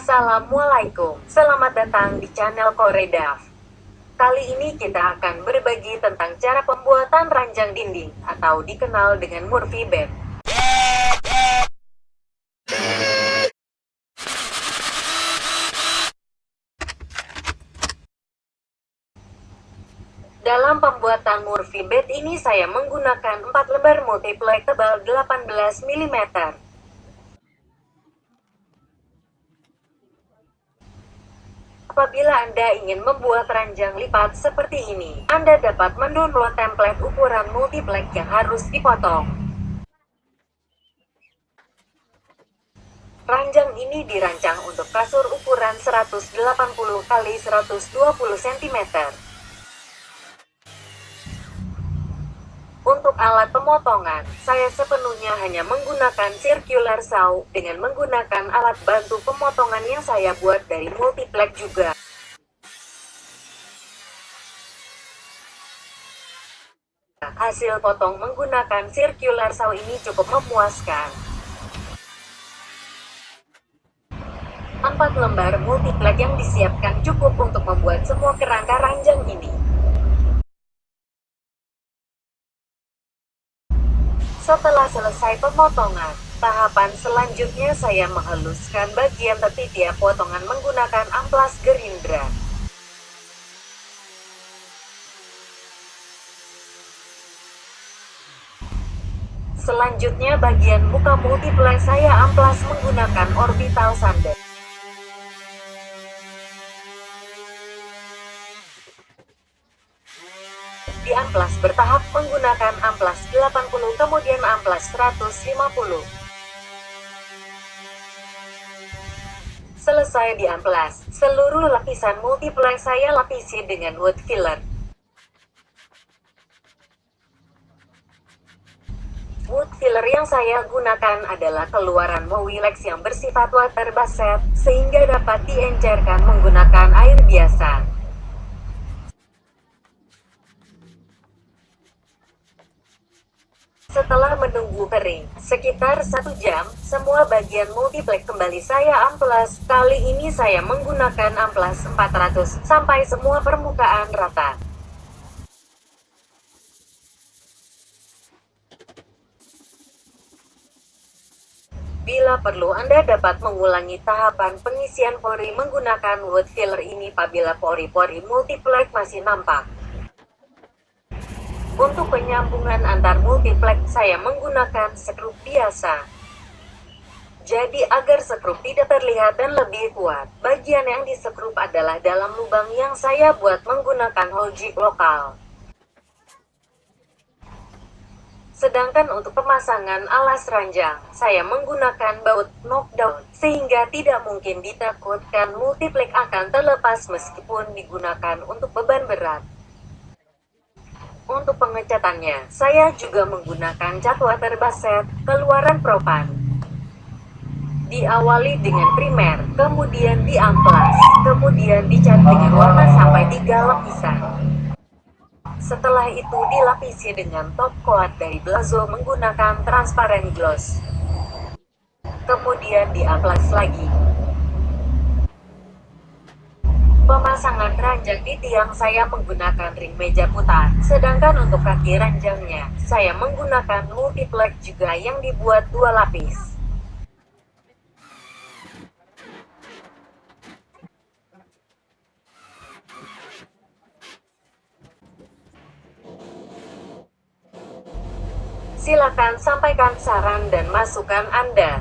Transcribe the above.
Assalamualaikum, selamat datang di channel Koredaf. Kali ini kita akan berbagi tentang cara pembuatan ranjang dinding, atau dikenal dengan Murphy bed. Dalam pembuatan Murphy bed ini saya menggunakan 4 lembar multiply tebal 18 mm. Apabila Anda ingin membuat ranjang lipat seperti ini, Anda dapat mendownload template ukuran multiplex yang harus dipotong. Ranjang ini dirancang untuk kasur ukuran 180 x 120 cm. Untuk alat pemotongan, saya sepenuhnya hanya menggunakan circular saw dengan menggunakan alat bantu pemotongan yang saya buat dari multiplex juga. Hasil potong menggunakan circular saw ini cukup memuaskan. 4 lembar multiplex yang disiapkan cukup untuk membuat semua kerangka ranjang ini. Setelah selesai pemotongan, tahapan selanjutnya saya menghaluskan bagian tepi tiap potongan menggunakan amplas gerindra. Selanjutnya bagian muka multiplex saya amplas menggunakan orbital sander. Di amplas bertahap menggunakan amplas 80 kemudian amplas 150. Selesai di amplas, seluruh lapisan multiplex saya lapisi dengan wood filler. Wood filler yang saya gunakan adalah keluaran Mowilex yang bersifat water based, sehingga dapat diencerkan menggunakan air biasa. Setelah menunggu kering, sekitar 1 jam, semua bagian multiplex kembali saya amplas. Kali ini saya menggunakan amplas 400, sampai semua permukaan rata. Bila perlu Anda dapat mengulangi tahapan pengisian pori menggunakan wood filler ini apabila pori-pori multiplex masih nampak. Untuk penyambungan antar multiplex saya menggunakan skrup biasa. Jadi agar skrup tidak terlihat dan lebih kuat, bagian yang diskrup adalah dalam lubang yang saya buat menggunakan hole jig lokal. Sedangkan untuk pemasangan alas ranjang, saya menggunakan baut knockdown, sehingga tidak mungkin ditakutkan multiplex akan terlepas meskipun digunakan untuk beban berat. Untuk pengecatannya, saya juga menggunakan cat water based, keluaran propan. Diawali dengan primer, kemudian diamplas, kemudian dicat dengan warna sampai 3 lapisan. Setelah itu dilapisi dengan top coat dari Blazo menggunakan transparent gloss. Kemudian diamplas lagi. Pemasangan ranjang di tiang saya menggunakan ring meja putar, sedangkan untuk kaki ranjangnya, saya menggunakan multiplex juga yang dibuat 2 lapis. Silakan sampaikan saran dan masukan Anda.